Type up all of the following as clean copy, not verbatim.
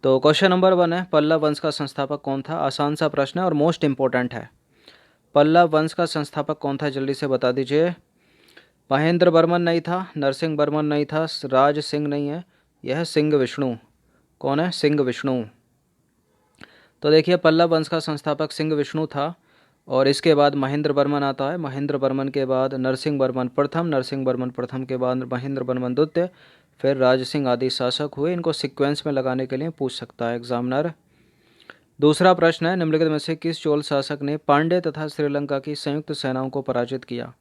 तो question number 1 है, पल्लव वंश का संस्थापक कौन था। आसान सा प्रश्न है और मोस्ट इंपॉर्टेंट है। पल्लव वंश का संस्थापक कौन था, जल्दी से बता दीजिए। महेंद्र वर्मन नहीं था, नरसिंह वर्मन नहीं था, राज सिंह नहीं है, यह है सिंह विष्णु। कौन है? सिंह विष्णु। तो देखिए, पल्लव वंश का संस्थापक सिंह विष्णु था और इसके बाद महेंद्र वर्मन आता है। महेंद्र वर्मन के बाद नरसिंह वर्मन प्रथम, नरसिंह वर्मन प्रथम के बाद महेंद्र वर्मन द्वितीय, फिर राज सिंह आदि शासक हुए। इनको सीक्वेंस में लगाने के लिए पूछ सकता है एग्जामिनर। दूसरा प्रश्न है, निम्नलिखित में से किस चोल शासक ने पांड्य तथा श्रीलंका की संयुक्त सेनाओं को पराजित किया।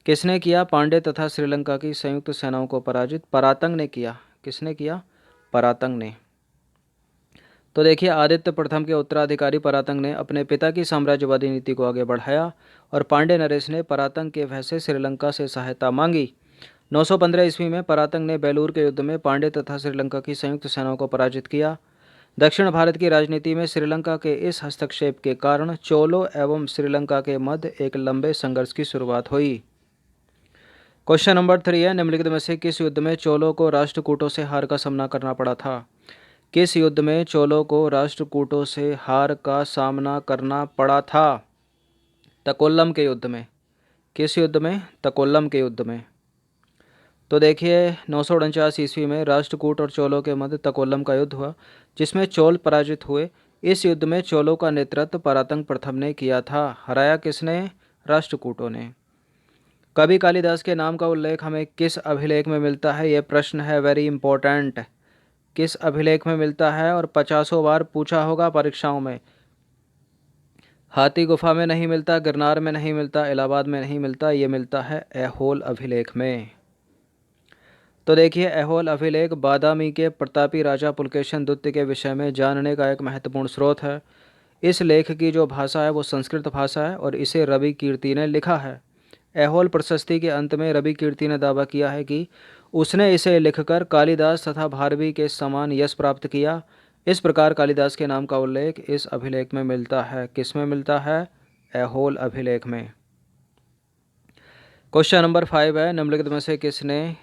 किसने किया पांड्य तथा श्रीलंका की संयुक्त सेनाओं को पराजित? परातंग ने किया। किसने किया? परातंग ने। तो देखिए, आदित्य प्रथम के उत्तराधिकारी परातंग ने अपने पिता की साम्राज्यवादी नीति को आगे बढ़ाया और पांड्य नरेश ने परातंग के भय से श्रीलंका से सहायता मांगी। 915 ईस्वी में परातंग ने बेलूर के युद्ध में पांड्य तथा श्रीलंका की संयुक्त सेनाओं को पराजित किया। दक्षिण भारत की राजनीति में श्रीलंका के इस हस्तक्षेप के कारण चोलों एवं श्रीलंका के मध्य एक लंबे संघर्ष की शुरुआत हुई। क्वेश्चन नंबर 3 है, निम्नलिखित में से किस युद्ध में चोलों को राष्ट्रकूटों से हार का सामना करना पड़ा था। किस युद्ध में चोलों को राष्ट्रकूटों से हार का सामना करना पड़ा था? तकोल्लम के युद्ध में। किस युद्ध में? तकोल्लम के युद्ध में। तो देखिए, 949 ईस्वी में राष्ट्रकूट और चोलों के मध्य तकोल्लम का युद्ध हुआ, जिसमें चोल पराजित हुए। इस युद्ध में चोलों का नेतृत्व परातंग प्रथम ने किया था। हराया किसने? राष्ट्रकूटों ने। कवि कालिदास के नाम का उल्लेख हमें किस अभिलेख में मिलता है? यह प्रश्न है वेरी इंपॉर्टेंट। किस अभिलेख में मिलता है? और 50 बार पूछा होगा परीक्षाओं में। हाथी गुफा में नहीं मिलता, गिरनार में नहीं मिलता, इलाहाबाद में नहीं मिलता, ये मिलता है ऐहोल अभिलेख में। तो देखिए, ऐहोल अभिलेख बादामी के प्रतापी राजा पुलकेशन द्वितीय के विषय में जानने का एक महत्वपूर्ण स्रोत है। इस लेख की जो भाषा है वो संस्कृत भाषा है और इसे रवि कीर्ति ने लिखा है। ऐहोल प्रशस्ति के अंत में रवि कीर्ति ने दावा किया है कि उसने इसे लिखकर कालिदास तथा भारवी के समान यश प्राप्त किया। इस प्रकार कालिदास के नाम का उल्लेख इस अभिलेख में मिलता है। किस में मिलता है? ऐहोल अभिलेख में। क्वेश्चन नंबर 5 है, निम्नलिखित में से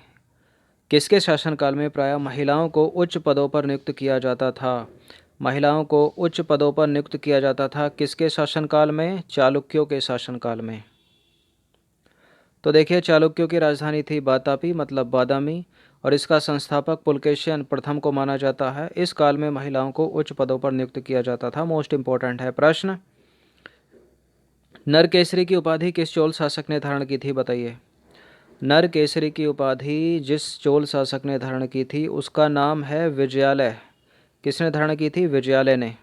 किसके शासनकाल में प्रायः महिलाओं को उच्च पदों पर नियुक्त किया जाता था। महिलाओं को उच्च पदों पर नियुक्त किया जाता था किसके शासनकाल में? चालुक्यों के शासनकाल में। तो देखिए, चालुक्यों की राजधानी थी बातापी मतलब बादामी और इसका संस्थापक पुलकेशिन प्रथम को माना जाता है। इस काल में महिलाओं को उच्च पदों पर नियुक्त किया जाता था। मोस्ट इंपॉर्टेंट है प्रश्न। नरकेसरी की उपाधि किस चोल शासक ने धारण की थी, बताइए। नरकेसरी की उपाधि जिस चोल शासक ने धारण की थी उसका नाम है विजयालय। किसने धारण की थी? विजयालय ने।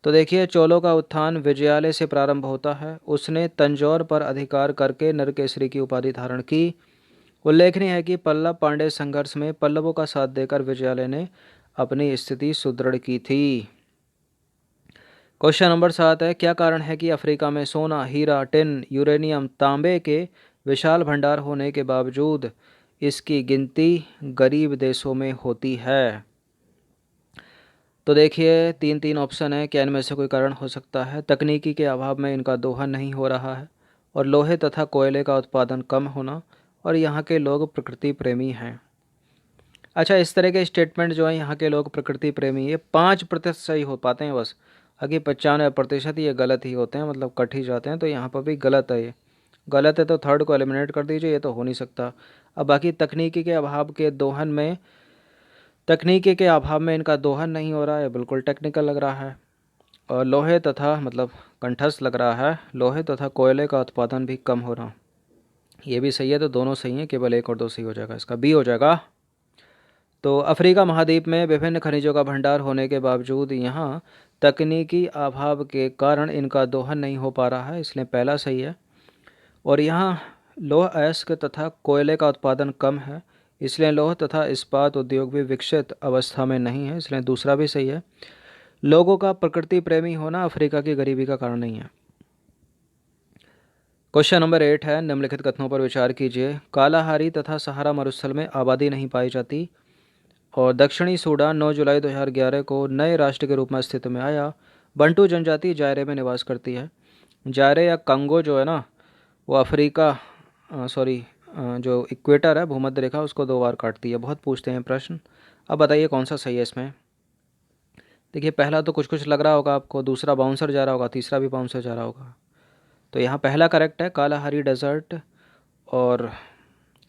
तो देखिए, चोलों का उत्थान विजयालय से प्रारंभ होता है। उसने तंजौर पर अधिकार करके नरकेसरी की उपाधि धारण की। उल्लेखनीय है कि पल्लव पांड्य संघर्ष में पल्लवों का साथ देकर विजयालय ने अपनी स्थिति सुदृढ़ की थी। क्वेश्चन नंबर 7 है, क्या कारण है कि अफ्रीका में सोना, हीरा, टिन, यूरेनियम, तांबे के विशाल भंडार होने के बावजूद इसकी गिनती गरीब देशों में होती है? तो देखिए, तीन ऑप्शन है, क्या इनमें से कोई कारण हो सकता है? तकनीकी के अभाव में इनका दोहन नहीं हो रहा है, और लोहे तथा कोयले का उत्पादन कम होना, और यहाँ के लोग प्रकृति प्रेमी हैं। अच्छा, इस तरह के स्टेटमेंट जो है, यहाँ के लोग प्रकृति प्रेमी, ये 5% सही हो पाते हैं बस। आगे 95% ये गलत ही होते हैं, मतलब कट ही जाते हैं। तो यहाँ पर भी गलत है। ये गलत है तो थर्ड को एलिमिनेट कर दीजिए, ये तो हो नहीं सकता। अब बाकी तकनीकी के अभाव में इनका दोहन नहीं हो रहा है, बिल्कुल टेक्निकल लग रहा है। और लोहे तथा मतलब कंठस्थ लग रहा है, लोहे तथा कोयले का उत्पादन भी कम हो रहा, ये भी सही है। तो दोनों सही हैं, केवल 1 और 2 सही हो जाएगा, इसका बी हो जाएगा। तो अफ्रीका महाद्वीप में विभिन्न खनिजों का भंडार होने के बावजूद यहाँ तकनीकी अभाव के कारण इनका दोहन नहीं हो पा रहा है, इसलिए पहला सही है। और यहाँ लौह अयस्क तथा कोयले का उत्पादन कम है, इसलिए लौह तथा इस्पात उद्योग भी विकसित अवस्था में नहीं है, इसलिए दूसरा भी सही है। लोगों का प्रकृति प्रेमी होना अफ्रीका की गरीबी का कारण नहीं है। क्वेश्चन नंबर 8 है, निम्नलिखित कथनों पर विचार कीजिए। कालाहारी तथा सहारा मरुस्थल में आबादी नहीं पाई जाती और दक्षिणी सूडान 9 जुलाई 2011 को नए राष्ट्र के रूप में अस्तित्व में आया। बंटू जनजाति जायरे में निवास करती है। जायरे या कंगो जो है ना, वो अफ्रीका जो इक्वेटर है, भूमध्य रेखा, उसको 2 बार काटती है। बहुत पूछते हैं प्रश्न। अब बताइए कौन सा सही है इसमें। देखिए पहला तो कुछ कुछ लग रहा होगा आपको, दूसरा बाउंसर जा रहा होगा, तीसरा भी बाउंसर जा रहा होगा। तो यहाँ पहला करेक्ट है, कालाहारी डेजर्ट और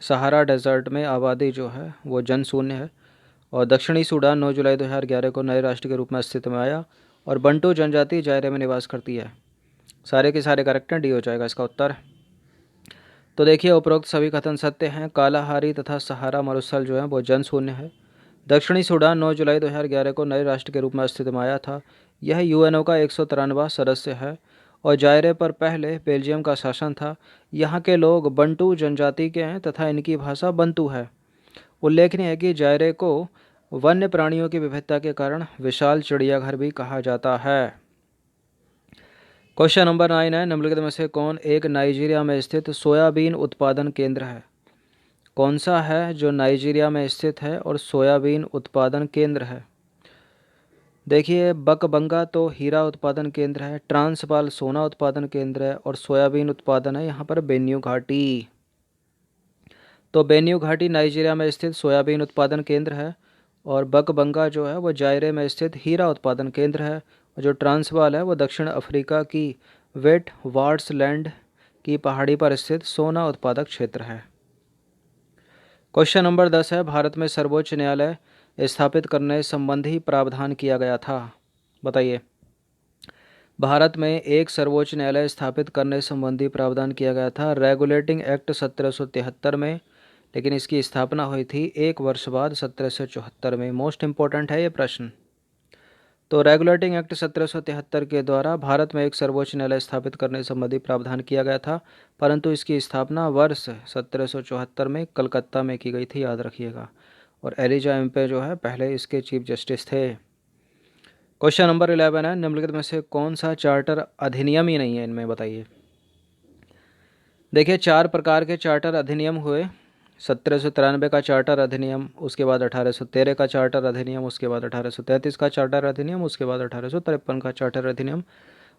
सहारा डेजर्ट में आबादी जो है वो जनशून्य है। और दक्षिणी सूडान 9 जुलाई 2011 को नए राष्ट्र के रूप में अस्तित्व में आया और बंटू जनजाति जायरे में निवास करती है। सारे के सारे करेक्ट हैं, डी हो जाएगा इसका उत्तर। तो देखिए उपरोक्त सभी कथन सत्य हैं। कालाहारी तथा सहारा मरुस्थल जो है वो जनशून्य है। दक्षिणी सूडान 9 जुलाई 2011 को नए राष्ट्र के रूप में अस्तित्व में आया था। यह यूएनओ का 193वां सदस्य है और जायरे पर पहले बेल्जियम का शासन था। यहाँ के लोग बंटू जनजाति के हैं तथा इनकी भाषा बंटू है। उल्लेखनीय है कि जायरे को वन्य प्राणियों की विविधता के कारण विशाल चिड़ियाघर भी कहा जाता है। क्वेश्चन नंबर 9 है, निम्नलिखित में से कौन एक नाइजीरिया में स्थित सोयाबीन उत्पादन केंद्र है? कौन सा है जो नाइजीरिया में स्थित है और सोयाबीन उत्पादन केंद्र है? देखिए बकबंगा तो हीरा उत्पादन केंद्र है, ट्रांसवाल सोना उत्पादन केंद्र है और सोयाबीन उत्पादन है यहाँ पर बेन्यू घाटी। तो बेन्यू घाटी नाइजीरिया में स्थित सोयाबीन उत्पादन केंद्र है और बकबंगा जो है वो जायरे में स्थित हीरा उत्पादन केंद्र है और जो ट्रांसवाल है वो दक्षिण अफ्रीका की वेट वार्ड्सलैंड की पहाड़ी पर स्थित सोना उत्पादक क्षेत्र है। क्वेश्चन नंबर 10 है, भारत में सर्वोच्च न्यायालय स्थापित करने संबंधी प्रावधान किया गया था? बताइए। भारत में एक सर्वोच्च न्यायालय स्थापित करने संबंधी प्रावधान किया गया था रेगुलेटिंग एक्ट 1773 में, लेकिन इसकी स्थापना हुई थी 1 वर्ष बाद 1774 में। मोस्ट इम्पोर्टेंट है ये प्रश्न। तो रेगुलेटिंग एक्ट 1773 के द्वारा भारत में एक सर्वोच्च न्यायालय स्थापित करने संबंधी प्रावधान किया गया था, परंतु इसकी स्थापना वर्ष 1774 में कलकत्ता में की गई थी, याद रखिएगा। और एलिजा एम्पे जो है पहले इसके चीफ जस्टिस थे। क्वेश्चन नंबर 11 है, निम्नलिखित में से कौन सा चार्टर अधिनियम ही नहीं है इनमें? बताइए। देखिए 4 प्रकार के चार्टर अधिनियम हुए। 1793 का चार्टर अधिनियम, उसके बाद 1813 का चार्टर अधिनियम, उसके बाद 1833 का चार्टर अधिनियम, उसके बाद 1853 का चार्टर अधिनियम।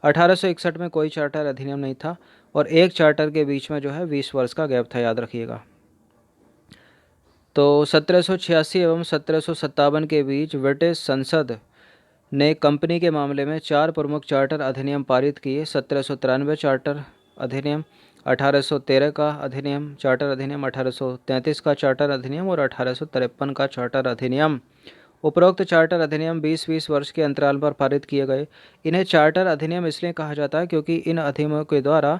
1861 में कोई चार्टर अधिनियम नहीं था और एक चार्टर के बीच में जो है 20 वर्ष का गैप था, याद रखिएगा। तो 1786 एवं 1757 के बीच ब्रिटिश संसद ने कंपनी के मामले में 4 प्रमुख चार्टर अधिनियम पारित किए। 1793 चार्टर अधिनियम, 1813 का अधिनियम चार्टर अधिनियम, 1833 का चार्टर अधिनियम और 1853 का चार्टर अधिनियम। उपरोक्त चार्टर अधिनियम 20-20 वर्ष के अंतराल पर पारित किए गए। इन्हें चार्टर अधिनियम इसलिए कहा जाता है क्योंकि इन अधिनियमों के द्वारा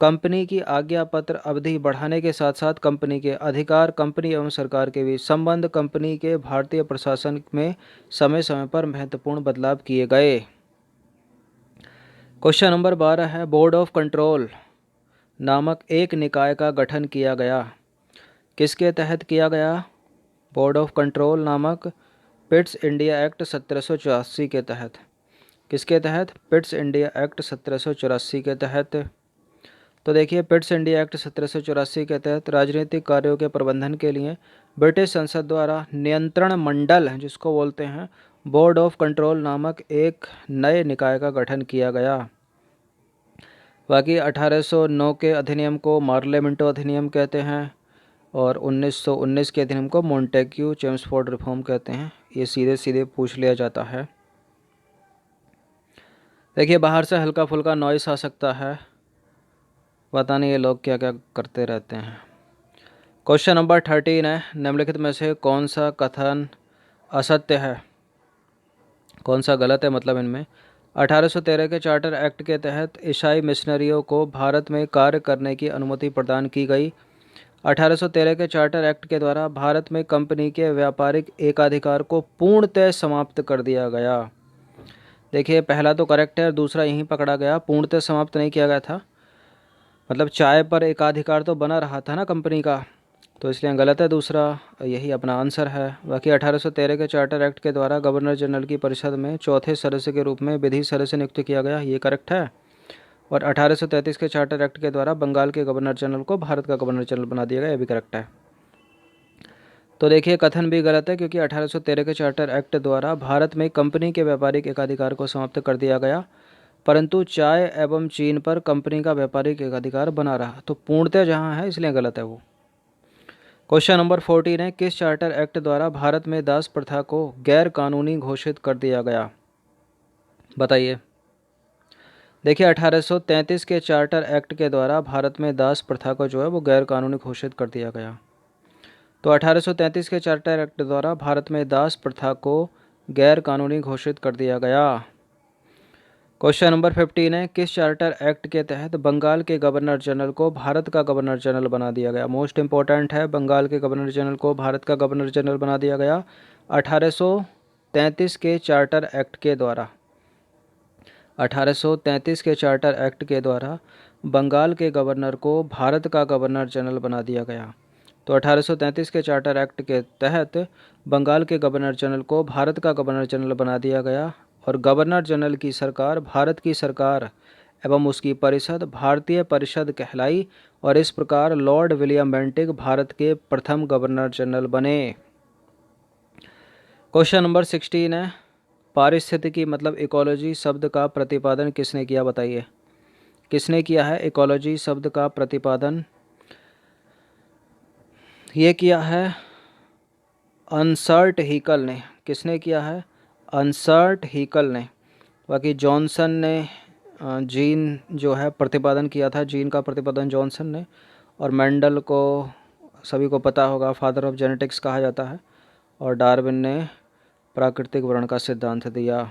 कंपनी की आज्ञा पत्र अवधि बढ़ाने के साथ साथ कंपनी के अधिकार, कंपनी एवं सरकार के बीच संबंध, कंपनी के भारतीय प्रशासन में समय समय पर महत्वपूर्ण बदलाव किए गए। क्वेश्चन नंबर 12 है, बोर्ड ऑफ कंट्रोल नामक एक निकाय का गठन किया गया। किसके तहत किया गया? बोर्ड ऑफ कंट्रोल नामक पिट्स इंडिया एक्ट 1784 के तहत। किसके तहत? पिट्स इंडिया एक्ट 1784 के तहत। तो देखिए पिट्स इंडिया एक्ट 1784 के तहत राजनीतिक कार्यों के प्रबंधन के लिए ब्रिटिश संसद द्वारा नियंत्रण मंडल जिसको बोलते हैं बोर्ड ऑफ कंट्रोल नामक एक नए निकाय का गठन किया गया। बाकी 1809 के अधिनियम को मार्लेमिंटो अधिनियम कहते हैं और 1919 के अधिनियम को मोंटेग्यू चेम्सफोर्ड रिफॉर्म कहते हैं। ये सीधे सीधे पूछ लिया जाता है। देखिए बाहर से हल्का फुल्का नॉइस आ सकता है, पता नहीं ये लोग क्या क्या करते रहते हैं। क्वेश्चन नंबर 13 है, निम्नलिखित में से कौन सा कथन असत्य है? कौन सा गलत है मतलब इनमें? 1813 के चार्टर एक्ट के तहत ईसाई मिशनरियों को भारत में कार्य करने की अनुमति प्रदान की गई। 1813 के चार्टर एक्ट के द्वारा भारत में कंपनी के व्यापारिक एकाधिकार को पूर्णतः समाप्त कर दिया गया। देखिए पहला तो करेक्ट है और दूसरा यहीं पकड़ा गया, पूर्णतः समाप्त नहीं किया गया था। मतलब चाय पर एकाधिकार तो बना रहा था ना कंपनी का, तो इसलिए गलत है दूसरा, यही अपना आंसर है। बाकी 1813 के चार्टर एक्ट के द्वारा गवर्नर जनरल की परिषद में चौथे सदस्य के रूप में विधि सदस्य नियुक्त किया गया, ये करेक्ट है। और 1833 के चार्टर एक्ट के द्वारा बंगाल के गवर्नर जनरल को भारत का गवर्नर जनरल बना दिया गया, ये भी करेक्ट है। तो देखिए कथन भी गलत है क्योंकि 1813 के चार्टर एक्ट द्वारा भारत में कंपनी के व्यापारिक एकाधिकार को समाप्त कर दिया गया, परंतु चाय एवं चीन पर कंपनी का व्यापारिक एकाधिकार बना रहा, तो पूर्णतः जहाँ है इसलिए गलत है वो। क्वेश्चन नंबर 14 है, किस चार्टर एक्ट द्वारा भारत में दास प्रथा को गैर कानूनी घोषित कर दिया गया? बताइए। देखिए 1833 के चार्टर एक्ट के द्वारा भारत में दास प्रथा को जो है वो गैर कानूनी घोषित कर दिया गया। तो 1833 के चार्टर एक्ट द्वारा भारत में दास प्रथा को गैर कानूनी घोषित कर दिया गया। क्वेश्चन नंबर 15 है, किस चार्टर एक्ट के तहत बंगाल के गवर्नर जनरल को भारत का गवर्नर जनरल बना दिया गया? मोस्ट इंपॉर्टेंट है, बंगाल के गवर्नर जनरल को भारत का गवर्नर जनरल बना दिया गया 1833 के चार्टर एक्ट के द्वारा। 1833 के चार्टर एक्ट के द्वारा बंगाल के गवर्नर को भारत का गवर्नर जनरल बना दिया गया। तो 1833 के चार्टर एक्ट के तहत बंगाल के गवर्नर जनरल को भारत का गवर्नर जनरल बना दिया गया और गवर्नर जनरल की सरकार भारत की सरकार एवं उसकी परिषद भारतीय परिषद कहलाई और इस प्रकार लॉर्ड विलियम बेंटिक भारत के प्रथम गवर्नर जनरल बने। क्वेश्चन नंबर 16 है, पारिस्थितिकी मतलब इकोलॉजी शब्द का प्रतिपादन किसने किया? बताइए, किसने किया है इकोलॉजी शब्द का प्रतिपादन? ये किया है अर्नस्ट हैकल ने। किसने किया है? अर्नस्ट हैकल ने। बाकी जॉनसन ने जीन जो है प्रतिपादन किया था, जीन का प्रतिपादन जॉनसन ने। और मेंडल को सभी को पता होगा फादर ऑफ जेनेटिक्स कहा जाता है। और डार्विन ने प्राकृतिक वर्ण का सिद्धांत दिया।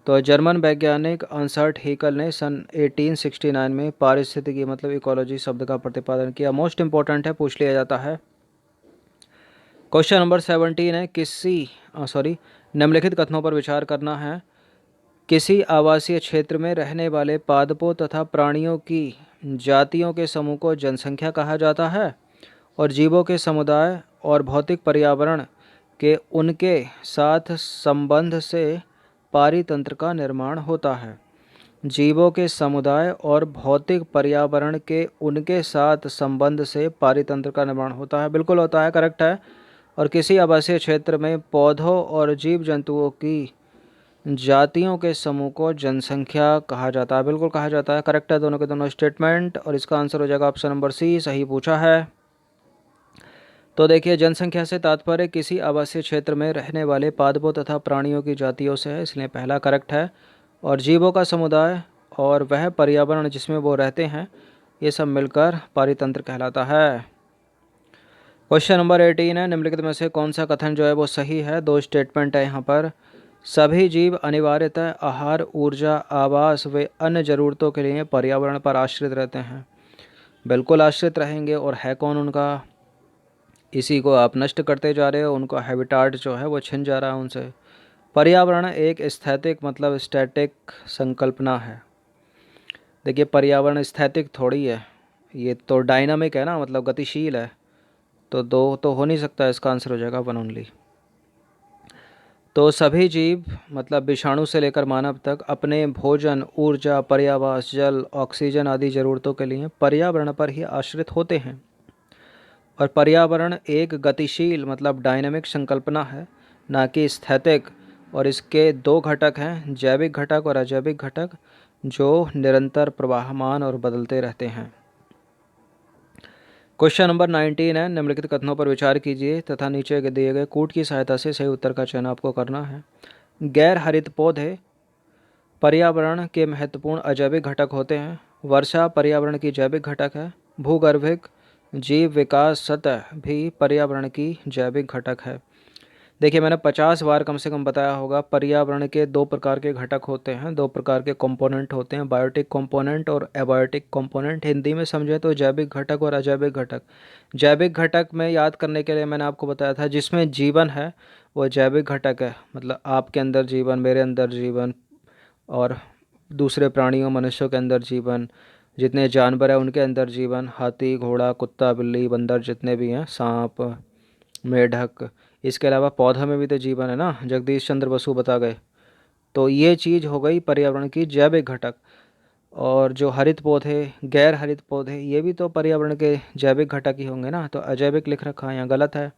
तो जर्मन वैज्ञानिक अर्नस्ट हैकल ने सन 1869 में पारिस्थितिकी मतलब इकोलॉजी शब्द का प्रतिपादन किया। मोस्ट इंपॉर्टेंट है, पूछ लिया जाता है। क्वेश्चन नंबर 17 है, निम्नलिखित कथनों पर विचार करना है। किसी आवासीय क्षेत्र में रहने वाले पादपों तथा प्राणियों की जातियों के समूह को जनसंख्या कहा जाता है और जीवों के समुदाय और भौतिक पर्यावरण के उनके साथ संबंध से पारितंत्र का निर्माण होता है। जीवों के समुदाय और भौतिक पर्यावरण के उनके साथ संबंध से पारितंत्र का निर्माण होता है। बिल्कुल होता है, करेक्ट है। और किसी आवासीय क्षेत्र में पौधों और जीव जंतुओं की जातियों के समूह को जनसंख्या कहा जाता है। बिल्कुल कहा जाता है, करेक्ट है दोनों के दोनों स्टेटमेंट। और इसका आंसर हो जाएगा ऑप्शन नंबर सी, सही पूछा है। तो देखिए जनसंख्या से तात्पर्य किसी आवासीय क्षेत्र में रहने वाले पादपों तथा प्राणियों की जातियों से है, इसलिए पहला करेक्ट है। और जीवों का समुदाय और वह पर्यावरण जिसमें वो रहते हैं, ये सब मिलकर पारितंत्र कहलाता है। क्वेश्चन नंबर 18 है, निम्नलिखित में से कौन सा कथन जो है वो सही है? दो स्टेटमेंट है यहाँ पर। सभी जीव अनिवार्यतः आहार, ऊर्जा, आवास व अन्य ज़रूरतों के लिए पर्यावरण पर आश्रित रहते हैं। बिल्कुल आश्रित रहेंगे। और है कौन उनका? इसी को आप नष्ट करते जा रहे हो, उनका हैबिटाट जो है वो छिन जा रहा है उनसे। पर्यावरण एक स्थैतिक मतलब स्टैटिक संकल्पना है। देखिए पर्यावरण स्थैतिक थोड़ी है, ये तो डायनामिक है ना, मतलब गतिशील है। तो दो तो हो नहीं सकता, इसका आंसर हो जाएगा वन ओनली। तो सभी जीव मतलब विषाणु से लेकर मानव तक अपने भोजन, ऊर्जा, पर्यावास, जल, ऑक्सीजन आदि ज़रूरतों के लिए पर्यावरण पर ही आश्रित होते हैं। और पर्यावरण एक गतिशील मतलब डायनामिक संकल्पना है, ना कि स्थैतिक। और इसके दो घटक हैं, जैविक घटक और अजैविक घटक, जो निरंतर प्रवाहमान और बदलते रहते हैं। क्वेश्चन नंबर 19 है, निम्नलिखित कथनों पर विचार कीजिए तथा नीचे के दिए गए कूट की सहायता से सही उत्तर का चयन आपको करना है। गैर हरित पौधे पर्यावरण के महत्वपूर्ण अजैविक घटक होते हैं। वर्षा पर्यावरण की जैविक घटक है। भूगर्भिक जीव विकास सतह भी पर्यावरण की जैविक घटक है। देखिए मैंने 50 बार कम से कम बताया होगा, पर्यावरण के दो प्रकार के घटक होते हैं, दो प्रकार के कंपोनेंट होते हैं, बायोटिक कंपोनेंट और एबायोटिक कंपोनेंट। हिंदी में समझे तो जैविक घटक और अजैविक घटक। जैविक घटक में याद करने के लिए मैंने आपको बताया था जिसमें जीवन है वो जैविक घटक है। मतलब आपके अंदर जीवन, मेरे अंदर जीवन और दूसरे प्राणियों मनुष्यों के अंदर जीवन, जितने जानवर हैं उनके अंदर जीवन, हाथी, घोड़ा, कुत्ता, बिल्ली, बंदर जितने भी हैं, सांप, मेढक, इसके अलावा पौधा में भी तो जीवन है ना, जगदीश चंद्र बसु बता गए। तो ये चीज़ हो गई पर्यावरण की जैविक घटक। और जो हरित पौधे, गैर हरित पौधे, ये भी तो पर्यावरण के जैविक घटक ही होंगे ना। तो अजैविक लिख रखा है यहाँ, गलत है।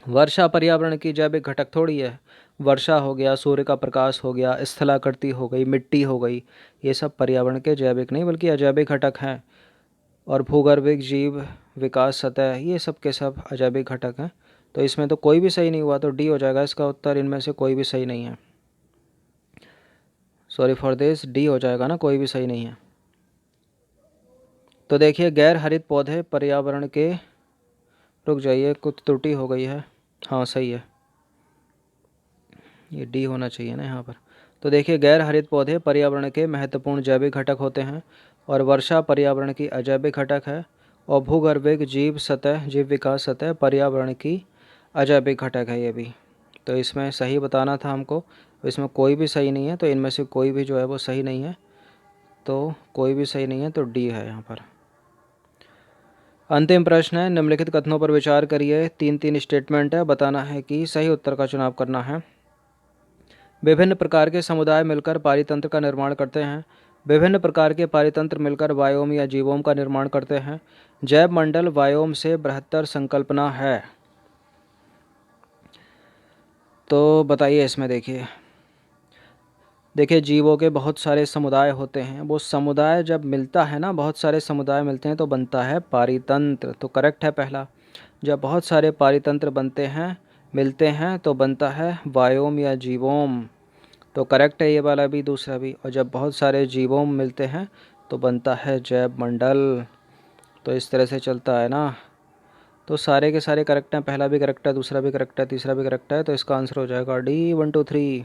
वर्षा पर्यावरण की जैविक घटक थोड़ी है। वर्षा हो गया, सूर्य का प्रकाश हो गया, स्थलाकृति हो गई, मिट्टी हो गई, ये सब पर्यावरण के जैविक नहीं बल्कि अजैविक घटक हैं। और भूगर्भिक जीव विकास सतह, ये सब के सब अजैविक घटक हैं। तो इसमें तो कोई भी सही नहीं हुआ, तो डी हो जाएगा इसका उत्तर, इनमें से कोई भी सही नहीं है। सॉरी फॉर दिस, डी हो जाएगा ना, कोई भी सही नहीं है। तो देखिए गैर हरित पौधे पर्यावरण के, रुक जाइए कुछ त्रुटि हो गई है, हाँ सही है, ये डी होना चाहिए ना यहाँ पर। तो देखिए गैर हरित पौधे पर्यावरण के महत्वपूर्ण जैविक घटक होते हैं और वर्षा पर्यावरण की अजैविक घटक है और भूगर्भिक जीव सतह, जीव विकास सतह पर्यावरण की अजैविक घटक है ये भी। तो इसमें सही बताना था हमको, इसमें कोई भी सही नहीं है, तो इनमें से कोई भी जो है वो सही नहीं है, तो कोई भी सही नहीं है, तो डी है यहाँ पर। अंतिम प्रश्न है, निम्नलिखित कथनों पर विचार करिए। तीन तीन स्टेटमेंट है, बताना है कि सही उत्तर का चुनाव करना है। विभिन्न प्रकार के समुदाय मिलकर पारितंत्र का निर्माण करते हैं। विभिन्न प्रकार के पारितंत्र मिलकर बायोम या जीवोम का निर्माण करते हैं। जैव मंडल बायोम से बृहत्तर संकल्पना है। तो बताइए इसमें, देखिए जीवों के बहुत सारे समुदाय होते हैं, वो समुदाय जब मिलता है ना, बहुत सारे समुदाय मिलते हैं तो बनता है पारितंत्र, तो करेक्ट है पहला। जब बहुत सारे पारितंत्र बनते हैं, मिलते हैं, तो बनता है बायोम या जीवोम, तो करेक्ट है ये वाला भी, दूसरा भी। और जब बहुत सारे जीवोम मिलते हैं तो बनता है जैव मंडल। तो इस तरह से चलता है ना, तो सारे के सारे करेक्ट हैं, पहला भी करेक्ट है, दूसरा भी करेक्ट है, तीसरा भी करेक्ट है, तो इसका आंसर हो जाएगा डी 1 2 3।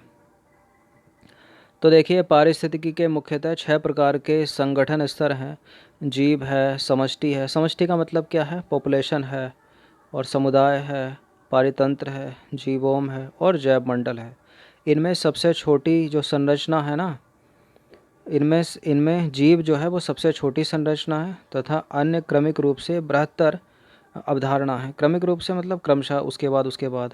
तो देखिए पारिस्थितिकी के मुख्यतः 6 प्रकार के संगठन स्तर हैं। जीव है, समष्टि है, समष्टि का मतलब क्या है, पॉपुलेशन है, और समुदाय है, पारितंत्र है, जीवोम है और जैव मंडल है। इनमें सबसे छोटी जो संरचना है ना, इनमें जीव जो है वो सबसे छोटी संरचना है तथा अन्य क्रमिक रूप से बृहत्तर अवधारणा है। क्रमिक रूप से मतलब क्रमशः उसके बाद।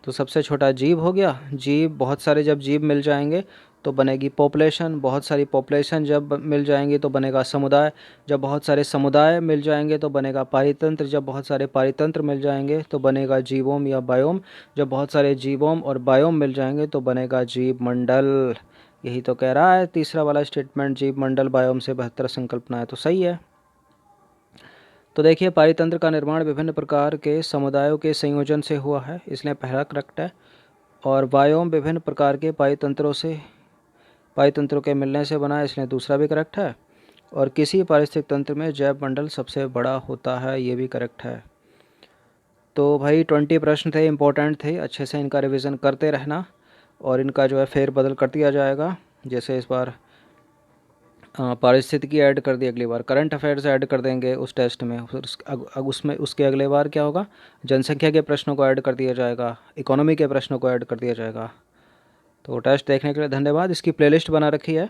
तो सबसे छोटा जीव हो गया। जीव, बहुत सारे जब जीव मिल जाएंगे तो बनेगी पॉपुलेशन, बहुत सारी पॉपुलेशन जब मिल जाएंगी तो बनेगा समुदाय, जब बहुत सारे समुदाय मिल जाएंगे तो बनेगा पारितंत्र, जब बहुत सारे पारितंत्र मिल जाएंगे तो बनेगा जीवोम या बायोम, जब बहुत सारे जीवोम और बायोम मिल जाएंगे तो बनेगा जीव मंडल। यही तो कह रहा है तीसरा वाला स्टेटमेंट, जीव मंडल बायोम से बेहतर संकल्पना है, तो सही है। तो देखिए पारितंत्र का निर्माण विभिन्न प्रकार के समुदायों के संयोजन से हुआ है, इसलिए पहला करेक्ट है। और बायोम विभिन्न प्रकार के पारितंत्रों के मिलने से बना है, इसलिए दूसरा भी करेक्ट है। और किसी पारिस्थितिक तंत्र में जैव मंडल सबसे बड़ा होता है, ये भी करेक्ट है। तो भाई 20 प्रश्न थे, इंपॉर्टेंट थे, अच्छे से इनका रिवीजन करते रहना और इनका जो है फेरबदल कर दिया जाएगा। जैसे इस बार पारिस्थितिकी ऐड कर दी, अगली बार करंट अफेयर्स ऐड कर देंगे उस टेस्ट में, उसमें उसके अगले बार क्या होगा, जनसंख्या के प्रश्नों को ऐड कर दिया जाएगा, इकोनॉमी के प्रश्नों को ऐड कर दिया जाएगा। तो टेस्ट देखने के लिए धन्यवाद। इसकी प्लेलिस्ट बना रखी है,